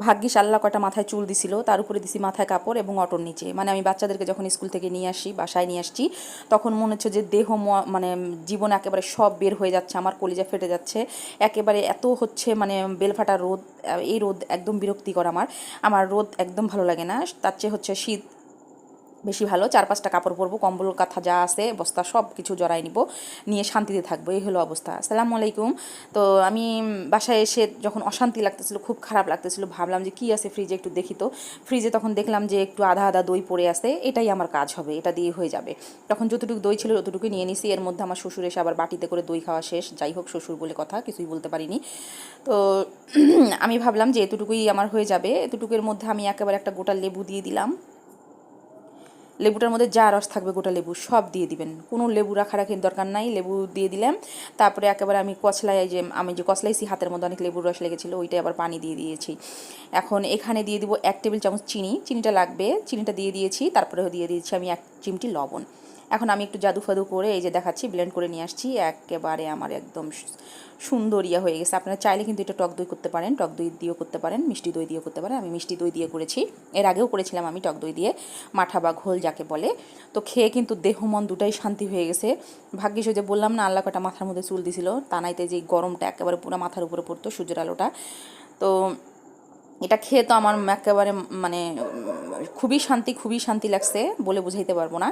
ভাগ্যিস আল্লাহ কটা মাথায় চুল দিছিল, তার উপরে দিছি মাথায় কাপড় এবং অটোর নিচে। মানে আমি বাচ্চাদেরকে যখন স্কুল থেকে নিয়ে আসি, বাসায় নিয়ে আসছি, তখন মনে হচ্ছে যে দেহ মানে জীবন একেবারে সব বের হয়ে যাচ্ছে, আমার কলিজা ফেটে যাচ্ছে একেবারে। এত হচ্ছে মানে বেলফাটা রোদ, এই রোদ একদম বিরক্তিকর। আমার রোদ একদম ভালো লাগে না। তার চেয়ে হচ্ছে শীত বেশি ভালো। 4-5টা কাপড় পরবো, কম্বল কাঁথা যা আছে বস্তা সব কিছু জড়াই নিব, নিয়ে শান্তিতে থাকবো। এই হলো অবস্থা। আসসালামু আলাইকুম। তো আমি বাসায় এসে যখন অশান্তি লাগতেছিল, খুব খারাপ লাগতেছিল, ভাবলাম যে কি আছে ফ্রিজে একটু দেখি। তো ফ্রিজে তখন দেখলাম যে একটু আধা আধা দই পড়ে আছে, এটাই আমার কাজ হবে, এটা দিয়ে হয়ে যাবে। তখন যতটুকু দই ছিল ততটুকু নিয়ে নিছি। এর মধ্যে আমার শ্বশুর এসে আবার বাটিতে করে দই খাওয়া শেষ। যাই হোক, শ্বশুর বলে কথা, কিছুই বলতে পারিনি। তো আমি ভাবলাম যে এতটুকুই আমার হয়ে যাবে। এতটুকুর মধ্যে আমি একেবারে একটা গোটা লেবু দিয়ে দিলাম। লেবুটার মধ্যে যা রস থাকবে গোটা লেবু সব দিয়ে দিবেন, কোনো লেবু রাখার দরকার নাই, লেবু দিয়ে দিলাম। তারপরে একেবারে আমি যে কচলাইছি, হাতের মধ্যে অনেক লেবুর রস লেগেছিলো, ওইটাই আবার পানি দিয়ে দিয়েছি। এখন এখানে দিয়ে দিব 1 টেবিল চামচ চিনি, চিনিটা লাগবে, চিনিটা দিয়ে দিয়েছি। তারপরে দিয়ে দিয়েছি আমি 1 চিমটি লবণ। এখন আমি একটু জাদু ফাদু করে এই যে দেখাচ্ছি, ব্লেন্ড করে নিয়ে আসছি। একেবারে আমার একদম সুন্দর ইয়া হয়ে গেছে। আপনারা চাইলে কিন্তু এটা টক দই করতে পারেন, টক দই দিয়েও করতে পারেন, মিষ্টি দই দিয়েও করতে পারেন। আমি মিষ্টি দই দিয়ে করেছি, এর আগেও করেছিলাম আমি টক দই দিয়ে, মাঠা বা ঘোল যাকে বলে। তো খেয়ে কিন্তু দেহ মন দুটাই শান্তি হয়ে গেছে। ভাগ্যিস ওই যে বললাম না, আল্লাহ কটা মাথার মধ্যে চুল দিছিল, তা নাইতে যে গরমটা একেবারে পুরো মাথার উপরে পড়তো, সূর্যের আলোটা। তো এটা খেয়ে তো আমার একেবারে মানে খুবই শান্তি লাগছে, বলে বুঝাইতে পারবো না।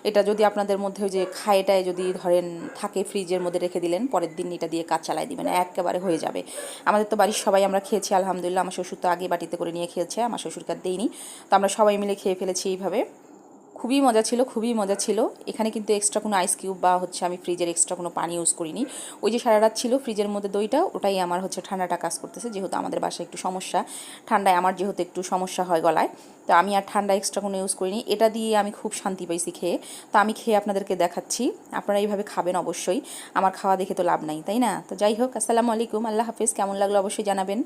এটা যদি আপনাদের মধ্যে ওই যে খাইটায় যদি ধরেন থাকে, ফ্রিজের মধ্যে রেখে দিলেন, পরের দিন এটা দিয়ে কাজ চালাই দিবেন, একেবারে হয়ে যাবে। আমাদের তো বাড়ির সবাই আমরা খেয়েছি আলহামদুলিল্লাহ। আমার শ্বশুর তো আগে বাটিতে করে নিয়ে খেয়েছে, আমার শ্বশুরকে আর দেইনি। তো আমরা সবাই মিলে খেয়ে ফেলেছি এইভাবে। খুবই মজা ছিল, খুবই মজা ছিল। এখানে কিন্তু এক্সট্রা কোনো আইস কিউব বা হচ্ছে আমি ফ্রিজের এক্সট্রা কোনো পানি ইউজ করিনি। ওই যে সারা রাত ছিল ফ্রিজের মধ্যে দইটা, ওটাই আমার হচ্ছে ঠান্ডাটা কাজ করতেছে, যেহেতু আমাদের বাসায় একটু সমস্যা ঠান্ডায়, আমার যেহেতু একটু সমস্যা হয় গলায়, তো আমি আর ঠান্ডা এক্সট্রা কোনো ইউজ করিনি। এটা দিয়ে আমি খুব শান্তি পাইছি খেয়ে। তো আমি খেয়ে আপনাদেরকে দেখাচ্ছি, আপনারা এইভাবে খাবেন অবশ্যই। আমার খাওয়া দেখে তো লাভ নাই, তাই না? তো যাই হোক, আসসালামু আলাইকুম, আল্লাহ হাফেজ। কেমন লাগলো অবশ্যই জানাবেন।